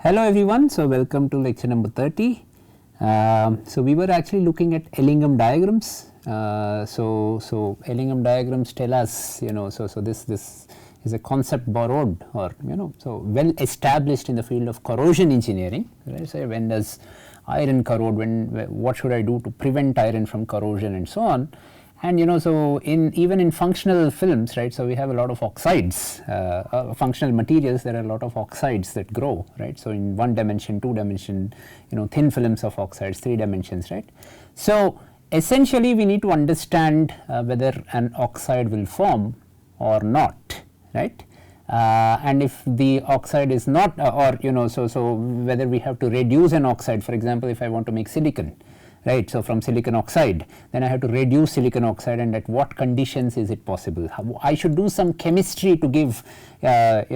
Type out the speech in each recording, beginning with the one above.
Hello everyone, so welcome to lecture number 30. So we were actually looking at Ellingham diagrams. So Ellingham diagrams tell us, so this is a concept borrowed or so well established in the field of corrosion engineering. Right? So when does iron corrode? What should I do to prevent iron from corrosion and so on? And so even in functional films, right, so we have a lot of oxides, functional materials. There are a lot of oxides that grow, right. So in 1 dimension, 2 dimension, thin films of oxides, 3 dimensions, right. So essentially we need to understand whether an oxide will form or not, right. And if the oxide is not so whether we have to reduce an oxide. For example, if I want to make silicon, right, so from silicon oxide, then I have to reduce silicon oxide, and at what conditions is it possible? I should do some chemistry to give to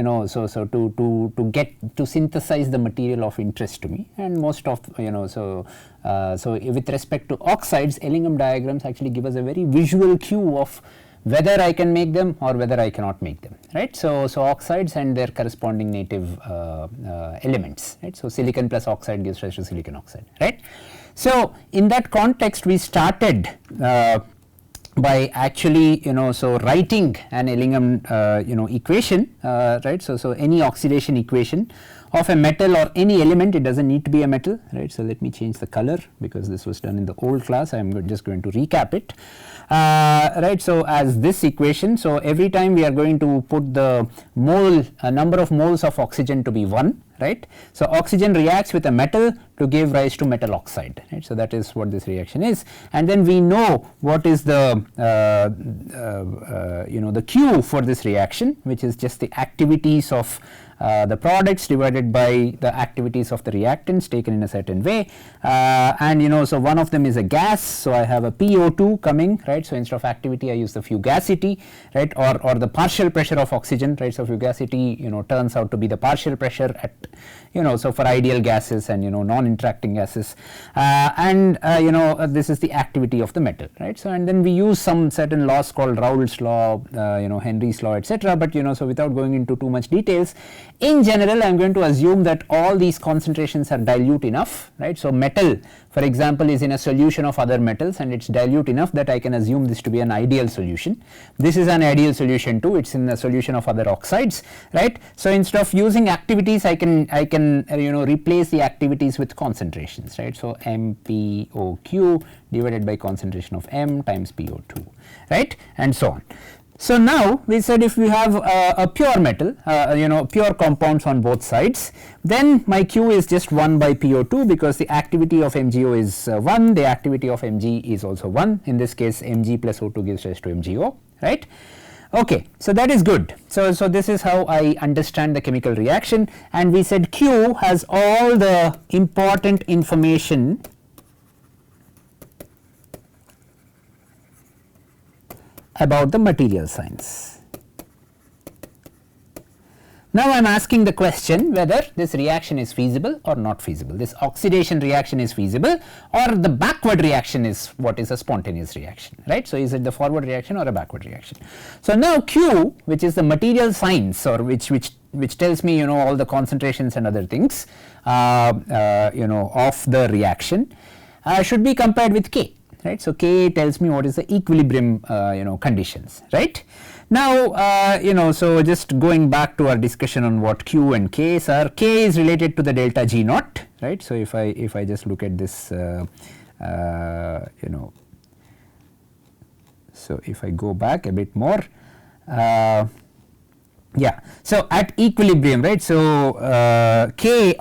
get to synthesize the material of interest to me. And most of so with respect to oxides, Ellingham diagrams actually give us a very visual cue of whether I can make them or whether I cannot make them, right. So oxides and their corresponding native elements, right. So silicon plus oxide gives rise to silicon oxide, right. So in that context, we started by actually so writing an Ellingham equation, right. So any oxidation equation of a metal or any element. It doesn't need to be a metal, right. So let me change the color because this was done in the old class. I am just going to recap it, right. So as this equation, so every time we are going to put the number of moles of oxygen to be 1, right. So oxygen reacts with a metal to give rise to metal oxide, right. So that is what this reaction is, and then we know what is the the Q for this reaction, which is just the activities of the products divided by the activities of the reactants taken in a certain way, and so one of them is a gas, so I have a PO2 coming, right. So instead of activity I use the fugacity, right, or the partial pressure of oxygen, right. So fugacity turns out to be the partial pressure at so for ideal gases and non-interacting gases, and this is the activity of the metal, right. So and then we use some certain laws called Raoult's law, Henry's law, etc. But so without going into too much details, in general I am going to assume that all these concentrations are dilute enough, right. So metal, for example, is in a solution of other metals and it's dilute enough that I can assume this to be an ideal solution. This is an ideal solution too, it's in a solution of other oxides, right. So instead of using activities, I can replace the activities with concentrations, right. So MPOQ divided by concentration of M times PO2, right, and so on. So now we said if we have a pure metal, pure compounds on both sides, then my Q is just 1 by PO2 because the activity of MgO is 1, the activity of Mg is also 1. In this case, Mg plus O2 gives rise to MgO, right. Okay, so that is good. So this is how I understand the chemical reaction, and we said Q has all the important information about the material science. Now I am asking the question whether this reaction is feasible or not feasible. This oxidation reaction is feasible, or the backward reaction is what is a spontaneous reaction, right. So is it the forward reaction or a backward reaction? So now Q, which is the material science, or which tells me all the concentrations and other things of the reaction, should be compared with K, right. So K tells me what is the equilibrium conditions, right. Now so just going back to our discussion on what Q and K's are, K is related to the delta G naught, right. So if I just look at this so if I go back a bit more, yeah, so at equilibrium, right. So K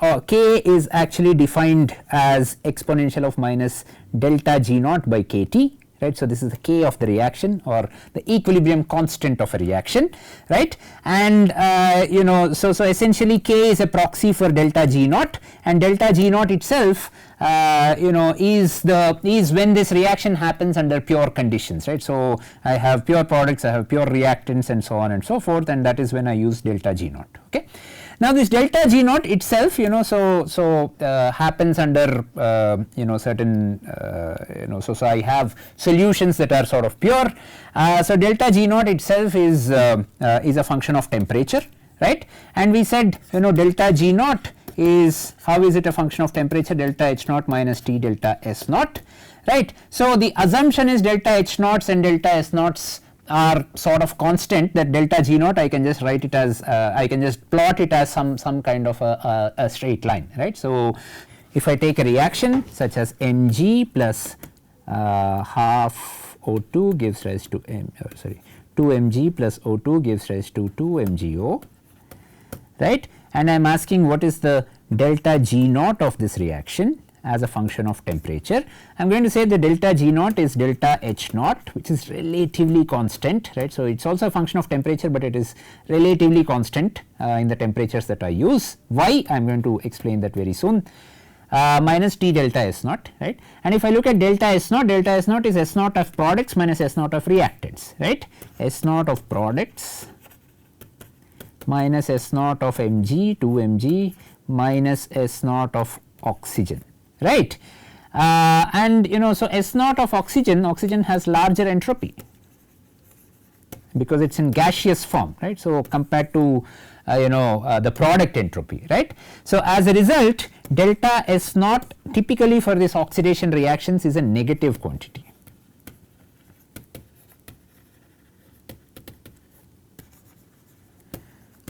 is actually defined as exponential of minus delta G naught by KT, right. So this is the K of the reaction, or the equilibrium constant of a reaction, right. And so essentially K is a proxy for delta G naught, and delta G naught itself is when this reaction happens under pure conditions, right. So I have pure products, I have pure reactants, and so on and so forth, and that is when I use delta G naught. Okay. Now this delta G naught itself, happens under certain so I have solutions that are sort of pure. So delta G naught itself is a function of temperature, right? And we said delta G naught is, how is it a function of temperature? Delta H naught minus T delta S naught, right. So, the assumption is delta H naughts and delta S naughts are sort of constant, that delta G naught I can just write it as I can just plot it as some kind of a straight line, right. So, if I take a reaction such as Mg plus half O2 gives rise to 2 Mg plus O2 gives rise to 2 MgO, right, and I am asking what is the delta G naught of this reaction as a function of temperature. I am going to say the delta G naught is delta H naught, which is relatively constant, right. So, it is also a function of temperature, but it is relatively constant in the temperatures that I use. Why? I am going to explain that very soon. Minus T delta S naught, right. And if I look at delta S naught is S naught of products minus S naught of reactants, right. S naught of products minus S naught of Mg, 2 Mg minus S naught of oxygen, right. And so S naught of oxygen has larger entropy because it is in gaseous form, right. So, compared to the product entropy, right. So, as a result, delta S naught typically for this oxidation reactions is a negative quantity.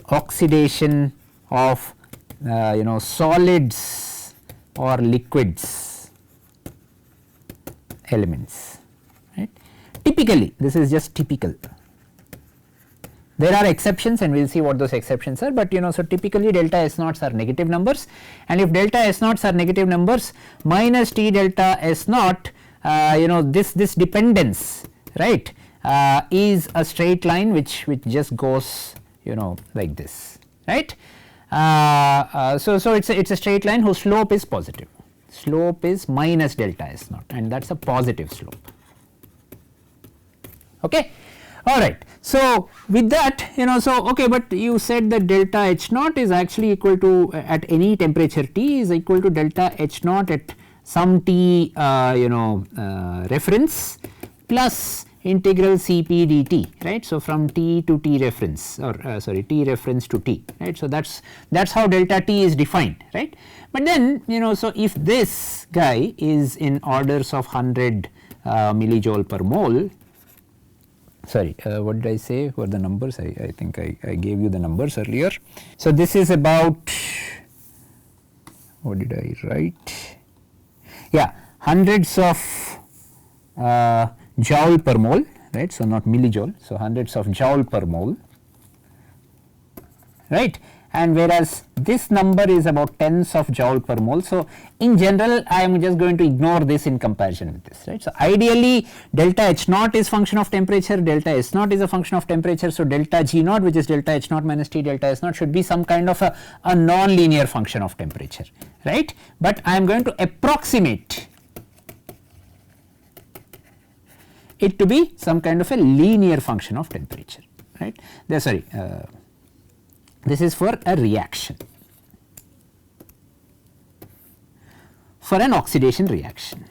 Oxidation of solids or liquids elements, right. Typically, this is just typical. There are exceptions and we will see what those exceptions are, but so typically delta S naughts are negative numbers, and if delta S naughts are negative numbers, minus T delta S naught, this dependence, right, is a straight line which just goes like this, right. So it's a straight line whose slope is positive, slope is minus delta S naught, and that is a positive slope, okay. All right. So, with that so okay, but you said that delta H naught is actually equal to at any temperature T is equal to delta H naught at some T reference plus integral Cp dt, right. So, from T to T reference or T reference to T, right. So, that is how delta T is defined, right. But then so if this guy is in orders of 100 millijoule per mole, sorry, what did I say for the numbers? I think I gave you the numbers earlier. So, this is about, what did I write? Yeah, hundreds of joule per mole, right. So, not millijoule. So, hundreds of joule per mole, right, and whereas this number is about tens of joule per mole. So, in general I am just going to ignore this in comparison with this, right. So, ideally delta H naught is function of temperature, delta S naught is a function of temperature. So, delta G naught, which is delta H naught minus T delta S naught, should be some kind of a non-linear function of temperature, right. But I am going to approximate it to be some kind of a linear function of temperature, right. This is for a reaction, for an oxidation reaction.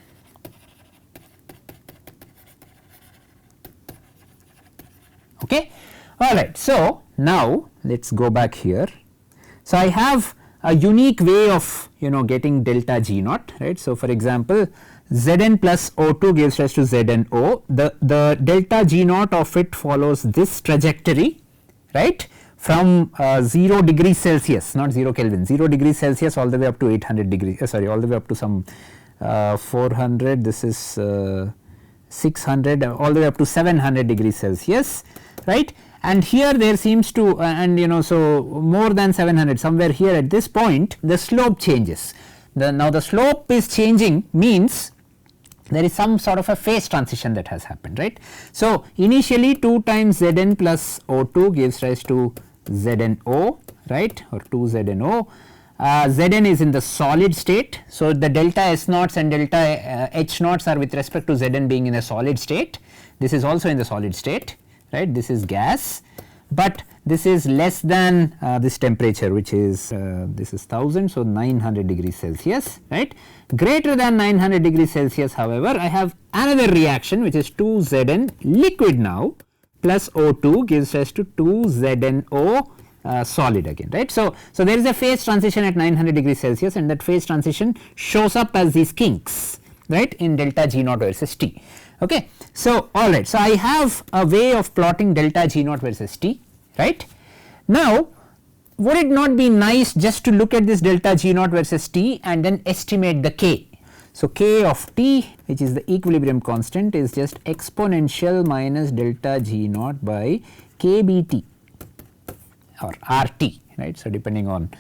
Okay. All right. So, now let us go back here. So, I have a unique way of getting delta G naught, right. So, for example, Zn plus O2 gives rise to Zno. The delta G naught of it follows this trajectory, right, from 0 degrees Celsius, not 0 Kelvin, 0 degrees Celsius all the way up to 800 degrees, all the way up to some 400, this is 600, all the way up to 700 degrees Celsius, right. And here there seems to so more than 700, somewhere here at this point the slope changes. Now the slope is changing means there is some sort of a phase transition that has happened, right. So, initially 2 times Zn plus O2 gives rise to Zno, right, or 2 Zno. Zn is in the solid state. So, the delta S naughts and delta H naughts are with respect to Zn being in a solid state. This is also in the solid state, right. This is gas, but this is less than this temperature, which is this is 1000, so 900 degrees Celsius, right. Greater than 900 degrees Celsius, however, I have another reaction which is 2 Zn liquid now plus O2 gives rise to 2 Zno solid again, right. So there is a phase transition at 900 degrees Celsius, and that phase transition shows up as these kinks, right, in delta G naught versus T. Okay. So alright, so I have a way of plotting delta G naught versus T, right. Now would it not be nice just to look at this delta G naught versus T and then estimate the K? So K of T, which is the equilibrium constant, is just exponential minus delta G naught by KBT or RT, right. So depending on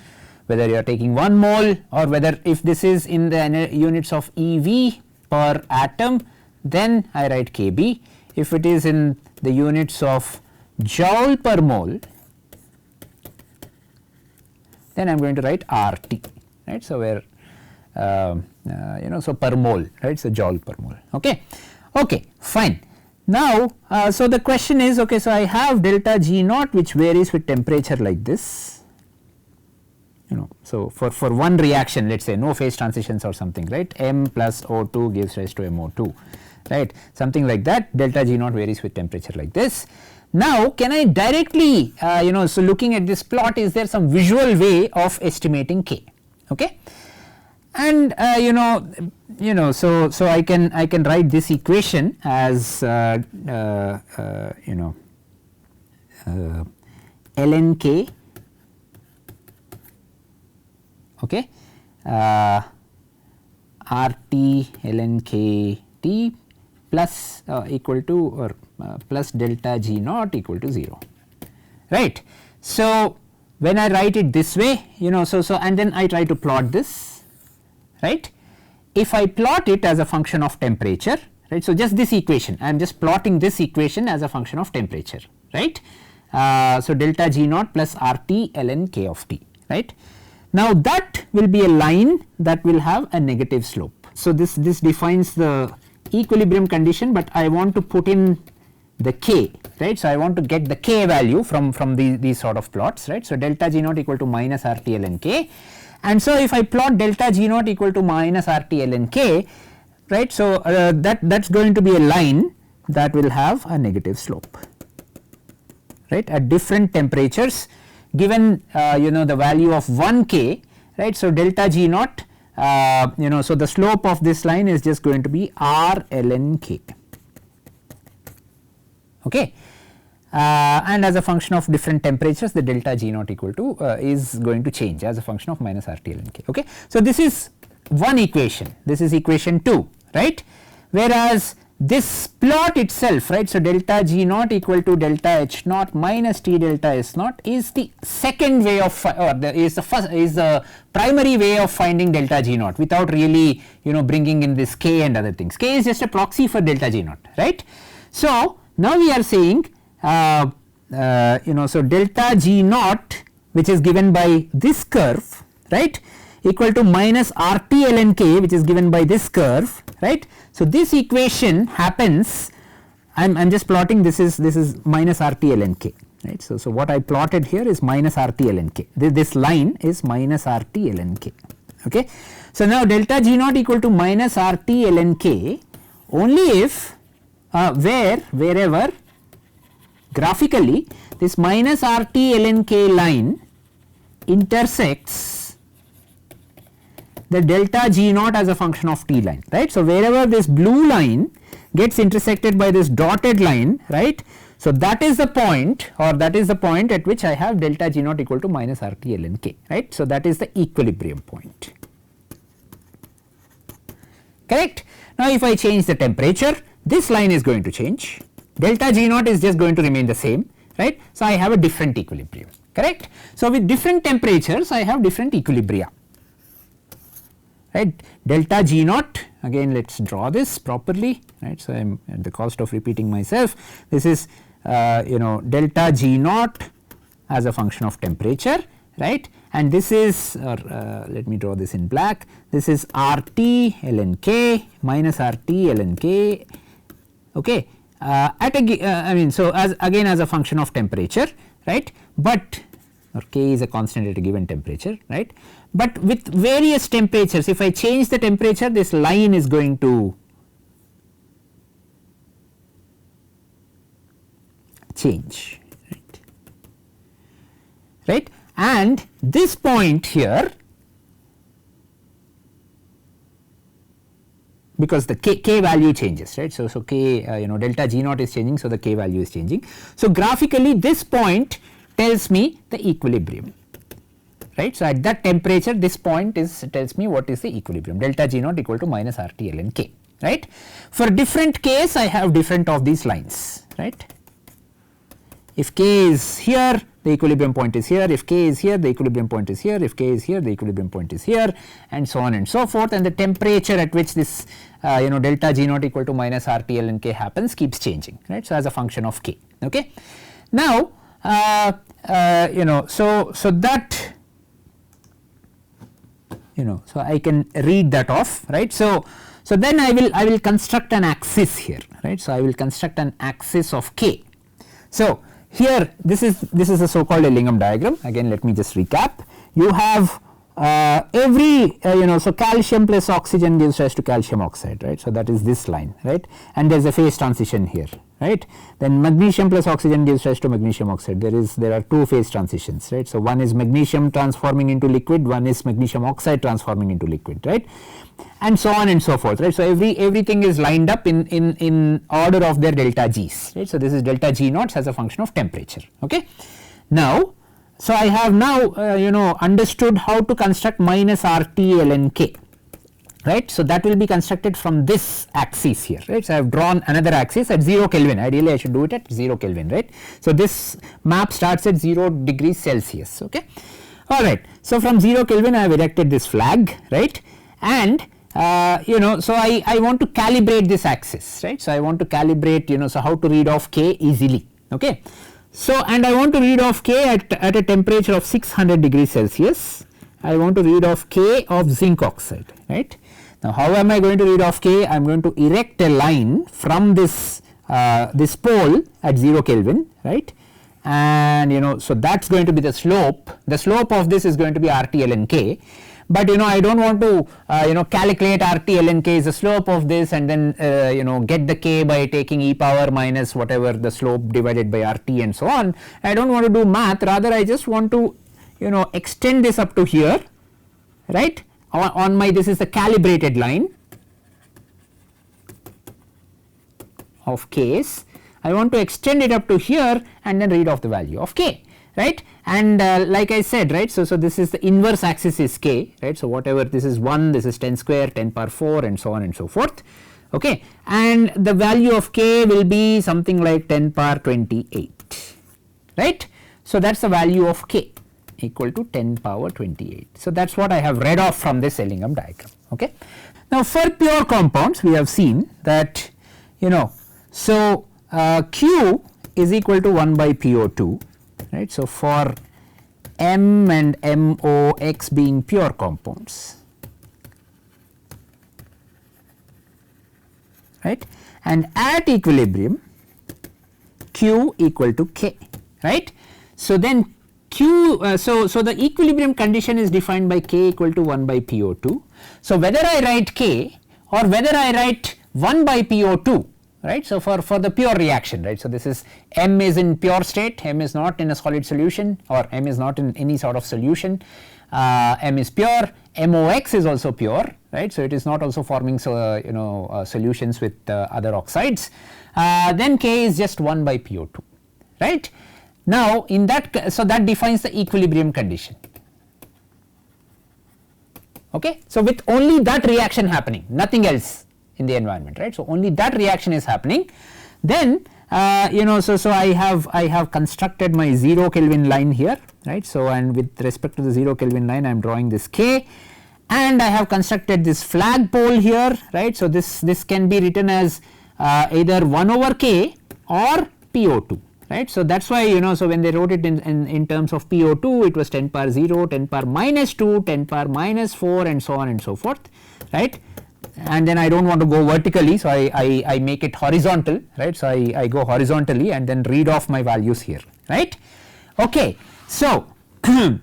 whether you are taking 1 mole or whether if this is in the units of EV per atom, then I write KB. If it is in the units of joule per mole, then I am going to write RT, right. So where so per mole, right, so joule per mole. Okay, fine. Now so the question is, okay, so I have delta G naught which varies with temperature like this, so for one reaction, let us say no phase transitions or something, right, M plus O2 gives rise to MO2, right, something like that. Delta G naught varies with temperature like this. Now can I directly so looking at this plot, is there some visual way of estimating K? Okay. And so I can write this equation as ln K, okay, RT ln K T plus equal to or plus delta G naught equal to 0, right. So when I write it this way, so and then I try to plot this, right. If I plot it as a function of temperature, right, so just this equation, I am just plotting this equation as a function of temperature, right. So delta G naught plus RT ln K of T, right. Now that will be a line that will have a negative slope. So this defines the equilibrium condition, but I want to put in the K, right. So I want to get the K value from these sort of plots, right. So delta G naught equal to minus RT ln K, and so if I plot delta G naught equal to minus RT ln K, right. So that's going to be a line that will have a negative slope, right, at different temperatures given the value of 1 K, right. So delta G naught so the slope of this line is just going to be R ln K, okay. And as a function of different temperatures, the delta G naught equal to is going to change as a function of minus RT ln K, okay. So this is one equation, this is equation 2, right, whereas this plot itself, right, so delta G naught equal to delta H naught minus T delta S naught is the second way of is the primary way of finding delta G naught without really bringing in this K and other things. K is just a proxy for delta G naught, right. So now we are saying so delta G naught, which is given by this curve, right, equal to minus RT ln K, which is given by this curve, right. So this equation happens, I'm just plotting, this is minus RT ln K, right. So what I plotted here is minus RT ln K, this line is minus RT ln K, okay. So now delta G naught equal to minus RT ln K only if wherever graphically this minus RT ln K line intersects the delta G naught as a function of T line, right. So wherever this blue line gets intersected by this dotted line, right. So that is the point, or that is the point at which I have delta G naught equal to minus RT ln K, right. So that is the equilibrium point, correct. Now if I change the temperature, this line is going to change, delta G naught is just going to remain the same, right. So I have a different equilibrium, correct. So with different temperatures I have different equilibria, right. Delta G naught, again let us draw this properly, right. So I am at the cost of repeating myself, this is delta G naught as a function of temperature, right, and this is let me draw this in black, this is RT ln K minus RT ln K, okay, so as again as a function of temperature, right, but or K is a constant at a given temperature, right. But with various temperatures, if I change the temperature, this line is going to change, right. right, and this point here, because the k value changes, right. So, k delta G naught is changing, so the k value is changing. So, graphically this point tells me the equilibrium, right. So, at that temperature this point tells me what is the equilibrium, delta G naught equal to minus RT ln k, right. For different case I have different of these lines, right. If k is here, the equilibrium point is here, if k is here, the equilibrium point is here, if k is here, the equilibrium point is here, and so on and so forth, and the temperature at which this delta G naught equal to minus RT ln k happens keeps changing, right. So, as a function of k, okay. Now, so that so I can read that off, right. So then I will construct an axis here, right. So, I will construct an axis of k. So, here this is a so called Ellingham diagram. Again, let me just recap. You have every so calcium plus oxygen gives rise to calcium oxide, right. So, that is this line, right, and there is a phase transition here, right. Then magnesium plus oxygen gives rise to magnesium oxide. There are two phase transitions, right. So, one is magnesium transforming into liquid, one is magnesium oxide transforming into liquid, right, and so on and so forth, right. So, everything is lined up in order of their delta G's, right. So, this is delta G naught as a function of temperature, okay. Now, so I have now understood how to construct minus RT ln k, right. So, that will be constructed from this axis here, right. So, I have drawn another axis at 0 Kelvin, ideally I should do it at 0 Kelvin, right. So, this map starts at 0 degrees Celsius, okay. Alright. So, from 0 Kelvin I have erected this flag, right, and so I want to calibrate this axis, right. So, I want to calibrate so how to read off k easily, okay. So, and I want to read off k at a temperature of 600 degrees Celsius, I want to read off k of zinc oxide, right. Now, how am I going to read off k? I am going to erect a line from this pole at 0 Kelvin, right, and so that is going to be the slope of this is going to be RT ln k. But I do not want to calculate RT ln k is the slope of this and then get the k by taking e power minus whatever the slope divided by RT and so on. I do not want to do math, rather I just want to extend this up to here, right, on my, this is the calibrated line of k's. I want to extend it up to here and then read off the value of k, right, and like I said, right. So, this is the inverse axis is k, right. So, whatever this is 1, this is 10 square, 10 power 4 and so on and so forth, okay, and the value of k will be something like 10 power 28, right. So, that is the value of k equal to 10 power 28. So, that is what I have read off from this Ellingham diagram, okay. Now, for pure compounds we have seen that so Q is equal to 1 by PO2, right. So, for M and MOX being pure compounds, right, and at equilibrium Q equal to K, right. So, then Q so the equilibrium condition is defined by K equal to 1 by PO2. So, whether I write K or whether I write 1 by PO2, right. So, for the pure reaction, right. So, this is M is in pure state, M is not in a solid solution or M is not in any sort of solution, M is pure, MOX is also pure, right. So, it is not also forming solutions with other oxides, then K is just 1 by PO2, right. Now, in that, so that defines the equilibrium condition, okay. So, with only that reaction happening, nothing else in the environment, right. So, only that reaction is happening, then so I have constructed my 0 Kelvin line here, right. So, and with respect to the 0 Kelvin line I am drawing this K, and I have constructed this flagpole here, right. So, this can be written as either 1 over K or PO2, right. So, that is why so when they wrote it in terms of PO2 it was 10 power 0, 10 power minus 2, 10 power minus 4 and so on and so forth, right. And then I do not want to go vertically, so I make it horizontal, right. So, I go horizontally and then read off my values here, right. Okay. So, then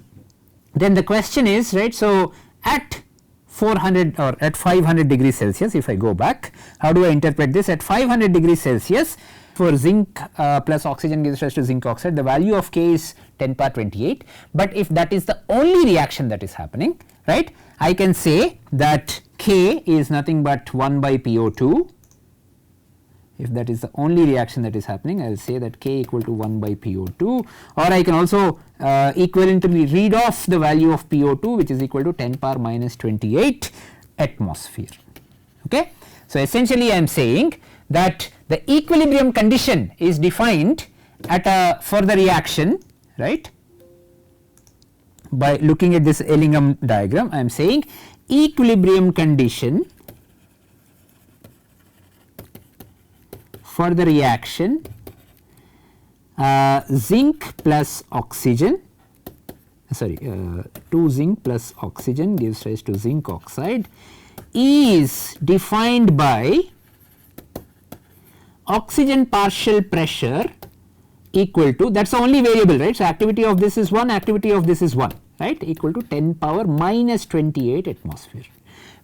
the question is, right, so at 400 or at 500 degrees Celsius, if I go back, how do I interpret this? At 500 degrees Celsius, for zinc plus oxygen gives rise to zinc oxide, the value of K is 10 power 28, but if that is the only reaction that is happening, right, I can say that K is nothing but 1 by PO2. If that is the only reaction that is happening, I will say that K equal to 1 by PO2, or I can also equivalently read off the value of PO2, which is equal to 10 power minus 28 atmosphere. Okay. So, essentially I am saying that the equilibrium condition is defined at for the reaction, right, by looking at this Ellingham diagram. I am saying equilibrium condition for the reaction zinc plus oxygen, 2 zinc plus oxygen gives rise to zinc oxide, is defined by oxygen partial pressure equal to, that is the only variable, right. So, activity of this is 1, activity of this is 1, right, equal to 10 power minus 28 atmosphere,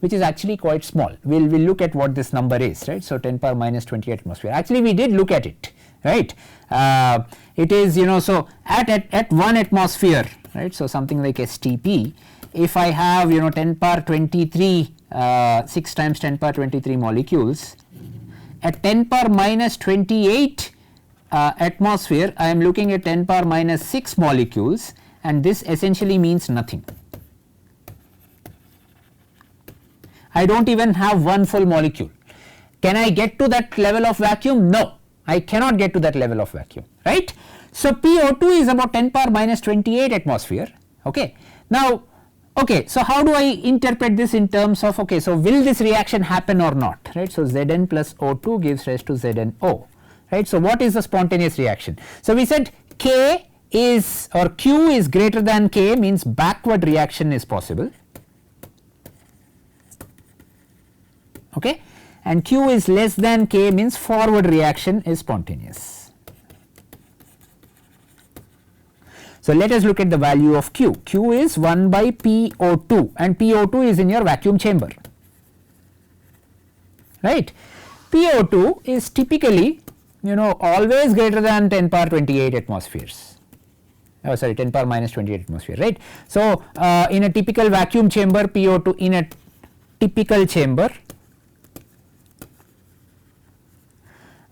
which is actually quite small. We will look at what this number is, right. So, 10 power minus 28 atmosphere, actually we did look at it, right. It is, so at 1 atmosphere, right. So, something like STP, if I have 10 power 23 6 times 10 power 23 molecules, at 10 power minus 28 atmosphere I am looking at 10 power minus 6 molecules, and this essentially means nothing. I do not even have one full molecule. Can I get to that level of vacuum? No, I cannot get to that level of vacuum, right. So, PO2 is about 10 power minus 28 atmosphere. Okay. Now, okay, so how do I interpret this in terms of, okay, so will this reaction happen or not, right. So, Zn plus O2 gives rise to ZnO, right. So, what is the spontaneous reaction? So, we said K is, or Q is greater than K, means backward reaction is possible, okay, and Q is less than K means forward reaction is spontaneous. So, let us look at the value of Q. Q is 1 by PO2, and PO2 is in your vacuum chamber, right. PO2 is typically always greater than 10 power 28 atmospheres, 10 power minus 28 atmosphere, right. So, in a typical vacuum chamber, PO2 in a typical chamber,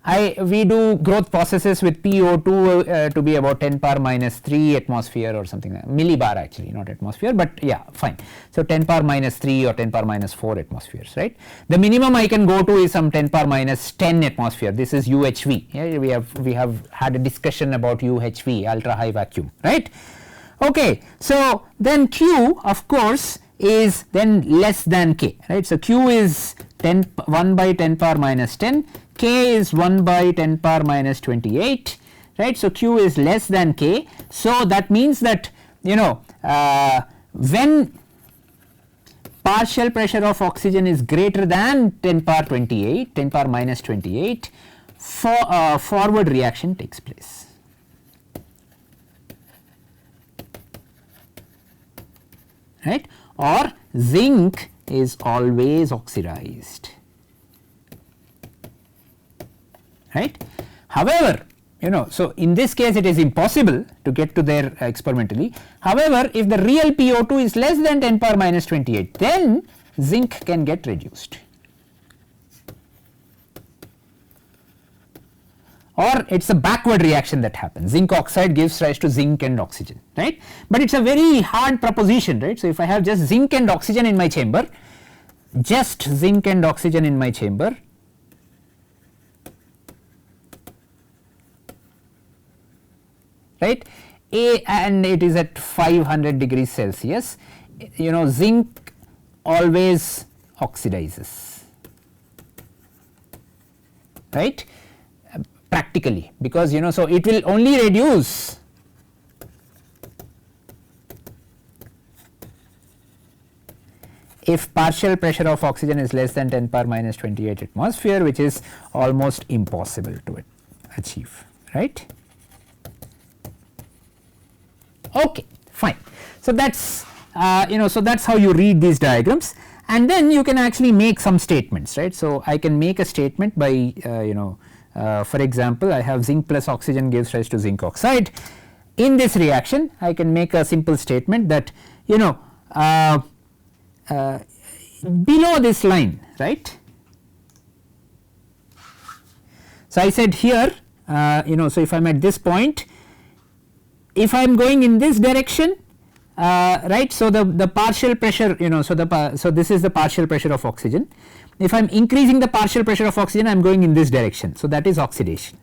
we do growth processes with PO2 to be about 10 power minus 3 atmosphere or something like millibar, actually not atmosphere, but yeah, fine. So, 10 power minus 3 or 10 power minus 4 atmospheres, right. The minimum I can go to is some 10 power minus 10 atmosphere. This is UHV. Yeah, we have had a discussion about UHV, ultra high vacuum, right. Okay. So, then Q of course is then less than K, right. So, Q is 1 by 10 power minus 10, K is 1 by 10 power minus 28, right. So, Q is less than K. So, that means that when partial pressure of oxygen is greater than 10 power 28, 10 power minus 28, forward reaction takes place. Right, or zinc is always oxidized, right. However, so in this case it is impossible to get to there experimentally. However, if the real PO2 is less than 10 power minus 28, then zinc can get reduced, or it is a backward reaction that happens. Zinc oxide gives rise to zinc and oxygen, right, but it is a very hard proposition, right. So, if I have just zinc and oxygen in my chamber, right, and it is at 500 degrees Celsius, zinc always oxidizes, right, practically, because so it will only reduce if partial pressure of oxygen is less than 10 power minus 28 atmosphere, which is almost impossible to achieve, right. Okay, fine. So, that is so that is how you read these diagrams, and then you can actually make some statements, right. So, I can make a statement by for example, I have zinc plus oxygen gives rise to zinc oxide. In this reaction I can make a simple statement that below this line, right. So, I said here so if I am at this point, if I am going in this direction, right. So, the partial pressure so this is the partial pressure of oxygen. If I am increasing the partial pressure of oxygen, I am going in this direction. So, that is oxidation,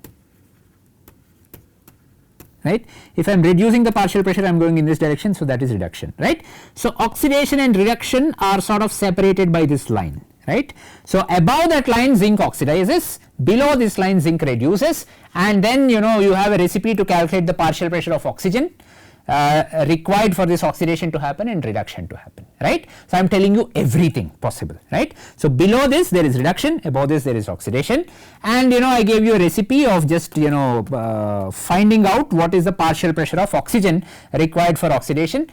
right. If I am reducing the partial pressure, I am going in this direction. So, that is reduction, right. So, oxidation and reduction are sort of separated by this line, right. So, above that line zinc oxidizes, below this line zinc reduces, and then you have a recipe to calculate the partial pressure of oxygen required for this oxidation to happen and reduction to happen, right. So, I am telling you everything possible, right. So, below this there is reduction, above this there is oxidation, and I gave you a recipe of just finding out what is the partial pressure of oxygen required for oxidation.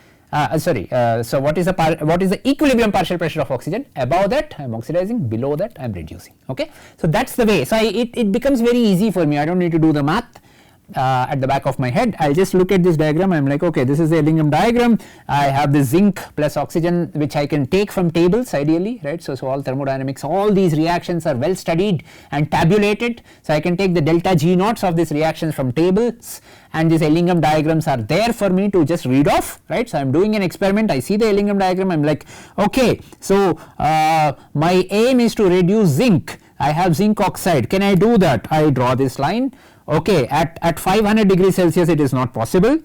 So, what is the equilibrium partial pressure of oxygen? Above that I am oxidizing, below that I am reducing, okay. So, that is the way. So, it becomes very easy for me, I do not need to do the math at the back of my head. I will just look at this diagram, I am like, okay, this is the Ellingham diagram, I have the zinc plus oxygen which I can take from tables ideally, right. So, all thermodynamics, all these reactions are well studied and tabulated. So, I can take the delta G naughts of these reactions from tables, and these Ellingham diagrams are there for me to just read off, right. So, I am doing an experiment, I see the Ellingham diagram, I am like, okay, so my aim is to reduce zinc, I have zinc oxide, can I do that? I draw this line. Okay, at 500 degrees Celsius it is not possible,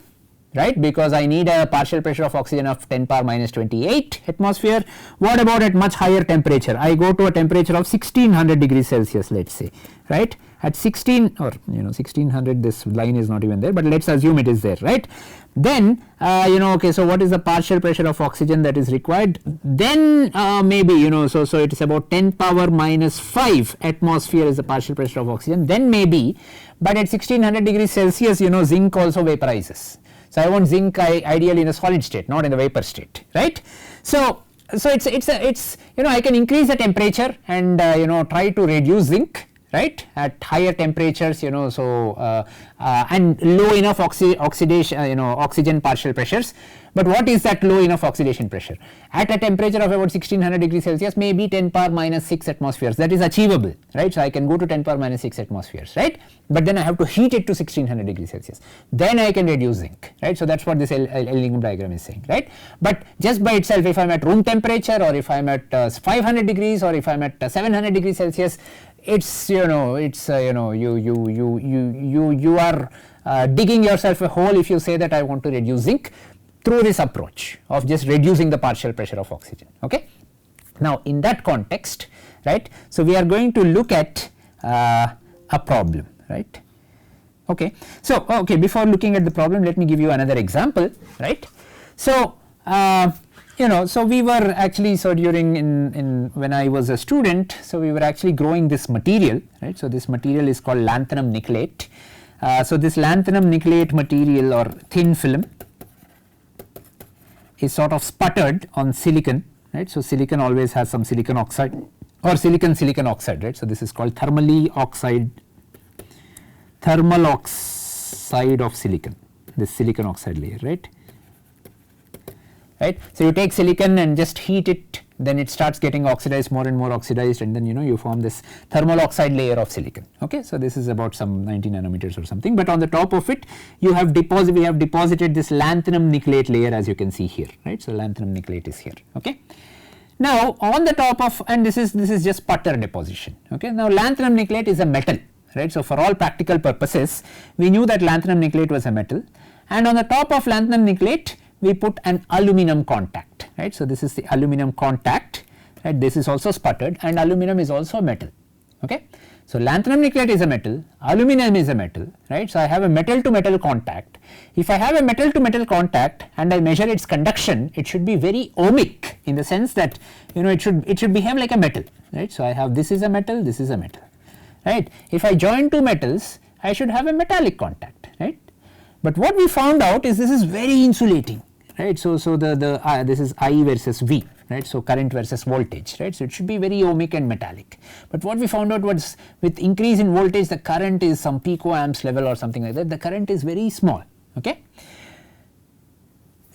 right, because I need a partial pressure of oxygen of 10 power minus 28 atmosphere. What about at much higher temperature? I go to a temperature of 1600 degrees Celsius, let us say, right. At 1600, this line is not even there, but let us assume it is there, right. Then okay, so what is the partial pressure of oxygen that is required? Then maybe so it is about 10 power minus 5 atmosphere is the partial pressure of oxygen, then maybe, but at 1600 degrees Celsius zinc also vaporizes. So, I want zinc ideally in a solid state, not in the vapor state, right. So it's I can increase the temperature and try to reduce zinc, right, at higher temperatures and low enough oxidation oxygen partial pressures. But what is that low enough oxidation pressure? At a temperature of about 1600 degrees Celsius, maybe 10 power minus 6 atmospheres, that is achievable, right. So, I can go to 10 power minus 6 atmospheres, right, but then I have to heat it to 1600 degrees Celsius, then I can reduce zinc, right. So, that is what this Ellingham diagram is saying, right. But just by itself, if I am at room temperature, or if I am at 500 degrees, or if I am at 700 degrees Celsius, it's you are digging yourself a hole if you say that I want to reduce zinc through this approach of just reducing the partial pressure of oxygen, okay. Now, in that context, right, so we are going to look at a problem, right, okay. So, okay, before looking at the problem, let me give you another example, right. So, so we were actually, so during when I was a student, so we were actually growing this material, right. So, this material is called lanthanum nickelate. So, this lanthanum nickelate material or thin film is sort of sputtered on silicon, right. So, silicon always has some silicon oxide or silicon oxide, right. So, this is called thermal oxide of silicon, this silicon oxide layer, right. Right. So, you take silicon and just heat it, then it starts getting oxidized, more and more oxidized, and then you form this thermal oxide layer of silicon, okay. So, this is about some 90 nanometers or something, but on the top of it we have deposited this lanthanum nickelate layer, as you can see here, right. So, lanthanum nickelate is here, okay. Now, on the top of, and this is just sputter deposition, okay. Now, lanthanum nickelate is a metal, right. So, for all practical purposes we knew that lanthanum nickelate was a metal, and on the top of lanthanum nickelate we put an aluminum contact, right. So, this is the aluminum contact, right. This is also sputtered, and aluminum is also a metal, okay. So, lanthanum nickelate is a metal, aluminum is a metal, right. So, I have a metal to metal contact. If I have a metal to metal contact and I measure its conduction, it should be very ohmic in the sense that it should behave like a metal, right. So, I have this is a metal, this is a metal, right. If I join two metals, I should have a metallic contact, right. But what we found out is this is very insulating, right. So, this is I versus V, right. So, current versus voltage, right. So, it should be very ohmic and metallic, but what we found out was with increase in voltage the current is some picoamps level or something like that, the current is very small. Okay.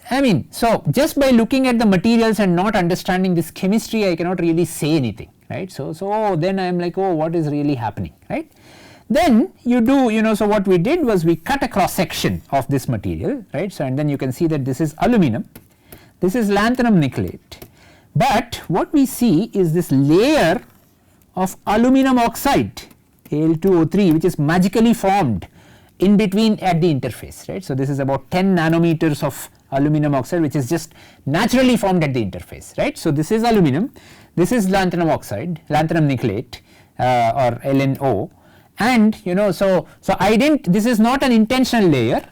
I mean, so just by looking at the materials and not understanding this chemistry I cannot really say anything, right. So, then I am like, oh, what is really happening, right. Then you do, so what we did was we cut a cross section of this material, right. So, and then you can see that this is aluminum, this is lanthanum nickelate, but what we see is this layer of aluminum oxide Al2O3 which is magically formed in between at the interface, right. So, this is about 10 nanometers of aluminum oxide which is just naturally formed at the interface, right. So, this is aluminum, this is lanthanum oxide, lanthanum nickelate or LNO, and so I didn't, this is not an intentional layer,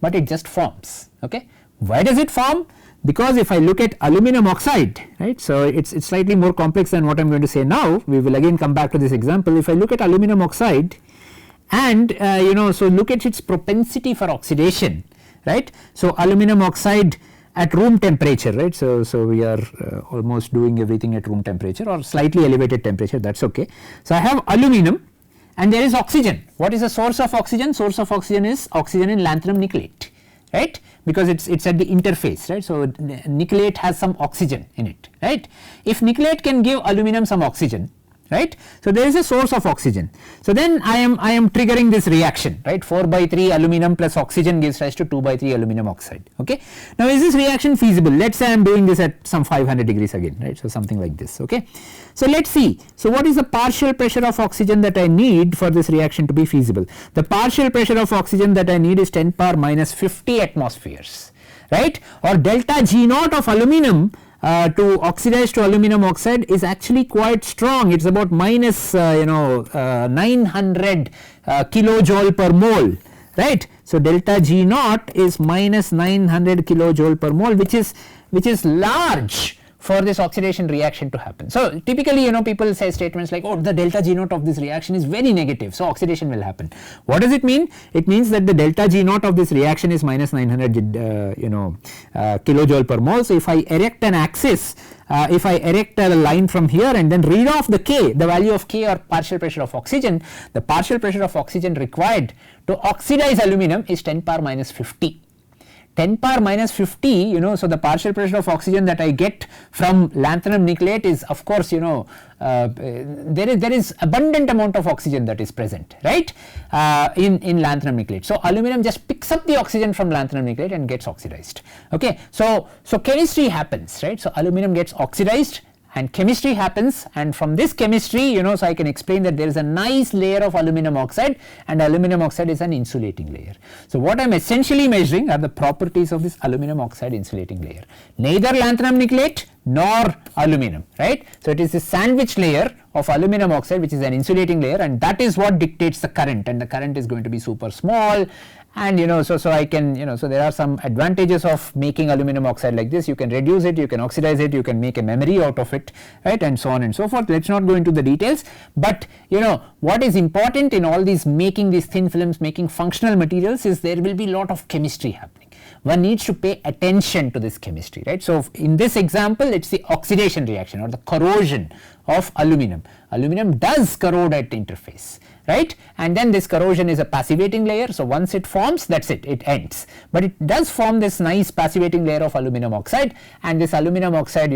but it just forms. Okay. Why does it form? Because if I look at aluminum oxide, right, so it's slightly more complex than what I am going to say now, we will again come back to this example. If I look at aluminum oxide and so look at its propensity for oxidation, right. So, aluminum oxide at room temperature, right. So, we are almost doing everything at room temperature or slightly elevated temperature, that is okay. So, I have aluminum and there is oxygen. What is the source of oxygen? Source of oxygen is oxygen in lanthanum nickelate, right, because it's at the interface, right. So, nickelate has some oxygen in it, right. If nickelate can give aluminum some oxygen, right. So, there is a source of oxygen. So, then I am triggering this reaction, right, 4/3 aluminum plus oxygen gives rise to 2/3 aluminum oxide. Okay. Now, is this reaction feasible? Let us say I am doing this at some 500 degrees again, right. So, something like this. Okay. So, let us see. So, what is the partial pressure of oxygen that I need for this reaction to be feasible? The partial pressure of oxygen that I need is 10 power minus 50 atmospheres, right, or delta G naught of aluminum to oxidize to aluminum oxide is actually quite strong. It is about minus 900 kilojoule per mole, right. So, delta G naught is minus 900 kilojoule per mole, which is large for this oxidation reaction to happen. So, typically people say statements like, oh, the delta G naught of this reaction is very negative, so oxidation will happen. What does it mean? It means that the delta G naught of this reaction is minus 900 kilojoule per mole. So, if I erect an axis, if I erect a line from here and then read off the K, the value of K or partial pressure of oxygen, the partial pressure of oxygen required to oxidize aluminum is 10 power minus 50. 10 power minus 50, so the partial pressure of oxygen that I get from lanthanum nickelate is, of course, there is abundant amount of oxygen that is present, right, in lanthanum nickelate. So, aluminum just picks up the oxygen from lanthanum nickelate and gets oxidized. Okay. So chemistry happens, right. So, aluminum gets oxidized and chemistry happens, and from this chemistry so I can explain that there is a nice layer of aluminum oxide, and aluminum oxide is an insulating layer. So, what I am essentially measuring are the properties of this aluminum oxide insulating layer, neither lanthanum nickelate nor aluminum, right. So, it is a sandwich layer of aluminum oxide which is an insulating layer, and that is what dictates the current, and the current is going to be super small. And so I can so there are some advantages of making aluminum oxide like this. You can reduce it, you can oxidize it, you can make a memory out of it, right, and so on and so forth. Let us not go into the details, but what is important in all these making these thin films, making functional materials, is there will be lot of chemistry happening. One needs to pay attention to this chemistry, right. So, in this example it is the oxidation reaction or the corrosion of aluminum. Aluminum does corrode at interface, right, and then this corrosion is a passivating layer. So, once it forms, that is it, it ends, but it does form this nice passivating layer of aluminum oxide, and this aluminum oxide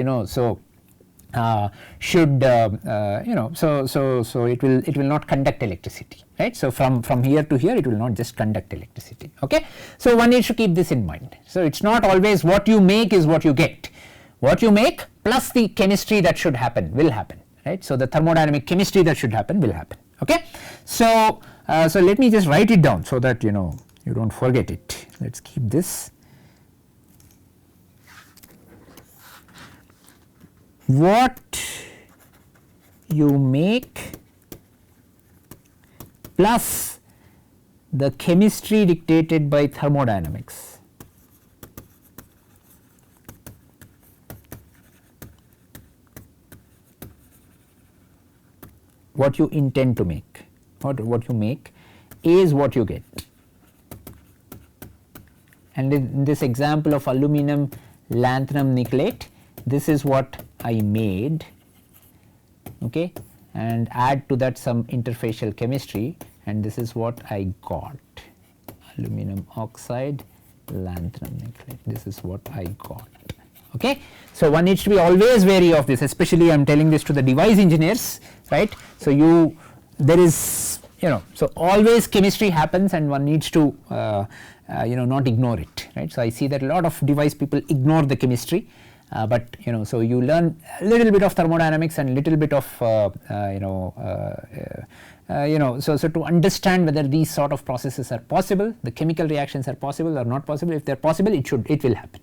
should so it will not conduct electricity, right. So, from here to here it will not just conduct electricity. Okay. So, one needs to keep this in mind. So, it is not always what you make is what you get, what you make plus the chemistry that should happen will happen, right. So, the thermodynamic chemistry that should happen will happen. Okay. So, let me just write it down so that you do not forget it. Let us keep this. What you make plus the chemistry dictated by thermodynamics. What you intend to make, what you make is what you get. And in this example of aluminum lanthanum nickelate. This is what I made, okay, and add to that some interfacial chemistry, and this is what I got, aluminum oxide, lanthanum nickelate. This is what I got. Okay. So, one needs to be always wary of this, especially I am telling this to the device engineers, right. So, there is, so always chemistry happens and one needs to not ignore it, right. So, I see that a lot of device people ignore the chemistry, but so you learn a little bit of thermodynamics and little bit of so to understand whether these sort of processes are possible, the chemical reactions are possible or not possible. If they are possible, it will happen.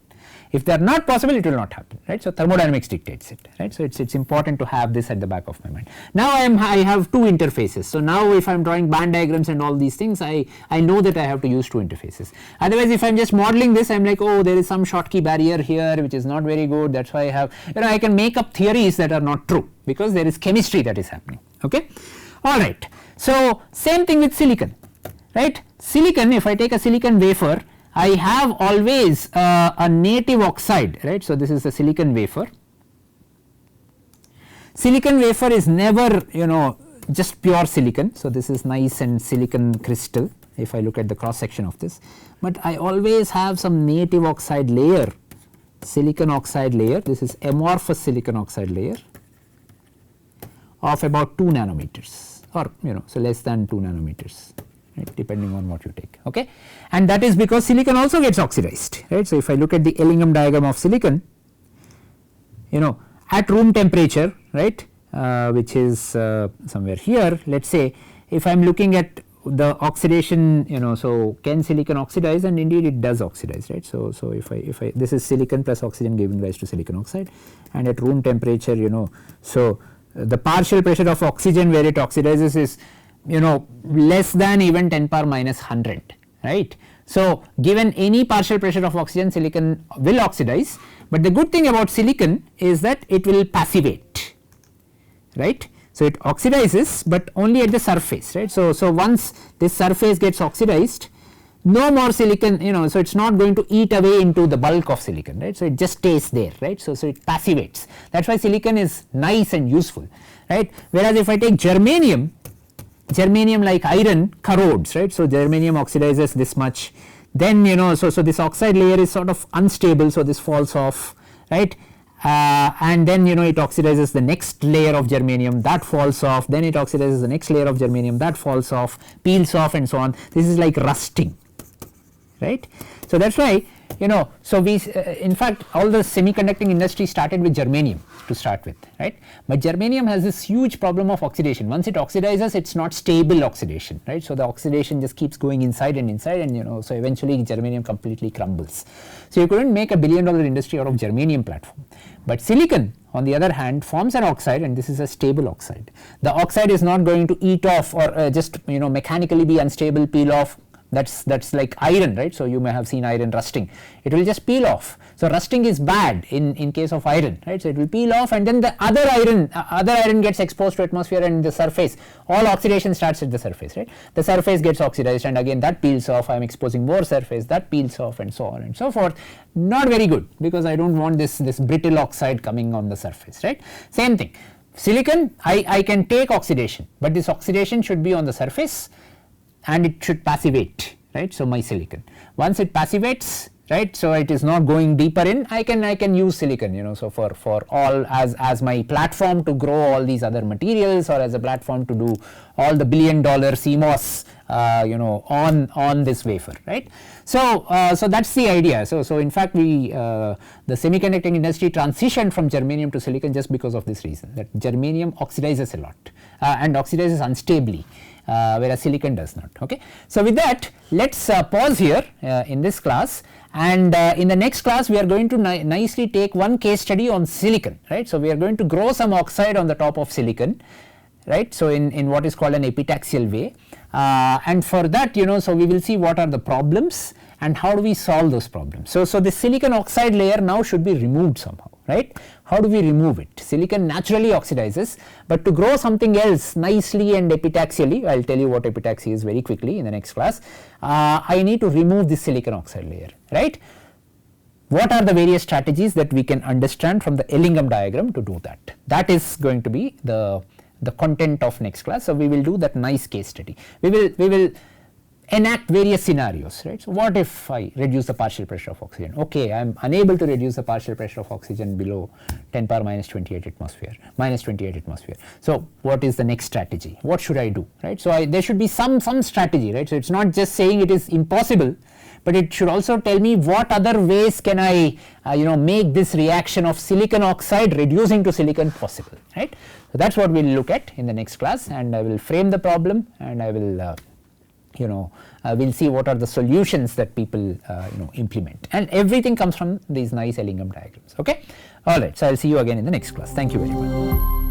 If they are not possible, it will not happen, right. So, thermodynamics dictates it, right. So, it's important to have this at the back of my mind. Now, I have two interfaces. So, now if I am drawing band diagrams and all these things, I know that I have to use two interfaces. Otherwise, if I am just modeling this, I am like, oh, there is some Schottky barrier here which is not very good, that is why I have, I can make up theories that are not true because there is chemistry that is happening, okay. Alright. So, same thing with silicon, right. Silicon, if I take a silicon wafer, I have always a native oxide, right. So, this is a silicon wafer. Silicon wafer is never just pure silicon. So, this is nice and silicon crystal if I look at the cross section of this, but I always have some native oxide layer, silicon oxide layer. This is amorphous silicon oxide layer of about 2 nanometers or so less than 2 nanometers. Right, depending on what you take, okay, and that is because silicon also gets oxidized, right. So, if I look at the Ellingham diagram of silicon, at room temperature, right, which is somewhere here, let us say if I am looking at the oxidation, so can silicon oxidize, and indeed it does oxidize, right. So, if I this is silicon plus oxygen giving rise to silicon oxide, and at room temperature, so the partial pressure of oxygen where it oxidizes is less than even 10 power minus 100, right. So, given any partial pressure of oxygen, silicon will oxidize, but the good thing about silicon is that it will passivate, right. So, it oxidizes, but only at the surface, right. So, once this surface gets oxidized, no more silicon, so it is not going to eat away into the bulk of silicon, right. So, it just stays there, right. So, it passivates, that is why silicon is nice and useful, right. Whereas, if I take germanium like iron corrodes, right. So, germanium oxidizes this much, then so this oxide layer is sort of unstable, so this falls off, right, and then it oxidizes the next layer of germanium, that falls off, then it oxidizes the next layer of germanium, that falls off, peels off, and so on. This is like rusting, right. So, that is why so we in fact all the semiconducting industry started with germanium to start with, right, but germanium has this huge problem of oxidation. Once it oxidizes, it is not stable oxidation, right. So, the oxidation just keeps going inside and so eventually germanium completely crumbles. So, you could not make $1 billion industry out of germanium platform, but silicon on the other hand forms an oxide, and this is a stable oxide. The oxide is not going to eat off or just mechanically be unstable, peel off. That's like iron, right. So, you may have seen iron rusting, it will just peel off. So, rusting is bad in case of iron, right. So, it will peel off, and then the other iron gets exposed to atmosphere and the surface, all oxidation starts at the surface, right. The surface gets oxidized, and again that peels off, I am exposing more surface, that peels off, and so on and so forth. Not very good, because I do not want this brittle oxide coming on the surface, right. Same thing, silicon, I can take oxidation, but this oxidation should be on the surface and it should passivate, right. So, my silicon, once it passivates, right, so it is not going deeper in, I can use silicon, so for all as my platform to grow all these other materials, or as a platform to do all the $1 billion CMOS on this wafer, right. So, that is the idea. So in fact the semiconducting industry transitioned from germanium to silicon just because of this reason, that germanium oxidizes a lot and oxidizes unstably, whereas silicon does not, okay. So, with that, let us pause here in this class, and in the next class we are going to nicely take one case study on silicon, right. So, we are going to grow some oxide on the top of silicon, right. So, in what is called an epitaxial way, and for that so we will see what are the problems and how do we solve those problems. So, the silicon oxide layer now should be removed somehow, right. How do we remove it? Silicon naturally oxidizes, but to grow something else nicely and epitaxially, I will tell you what epitaxy is very quickly in the next class, I need to remove this silicon oxide layer, right. what are the various strategies that we can understand from the Ellingham diagram to do that. That is going to be the content of next class. So, we will do that nice case study. We will enact various scenarios, right. So, what if I reduce the partial pressure of oxygen? Okay, I am unable to reduce the partial pressure of oxygen below 10 power minus 28 atmosphere, minus 28 atmosphere. So, what is the next strategy? What should I do, right. So, there should be some strategy, right. So, it is not just saying it is impossible, but it should also tell me what other ways can I make this reaction of silicon oxide reducing to silicon possible, right. So, that is what we will look at in the next class, and I will frame the problem, and I will we will see what are the solutions that people implement, and everything comes from these nice Ellingham diagrams. Okay, all right. So, I will see you again in the next class. Thank you very much.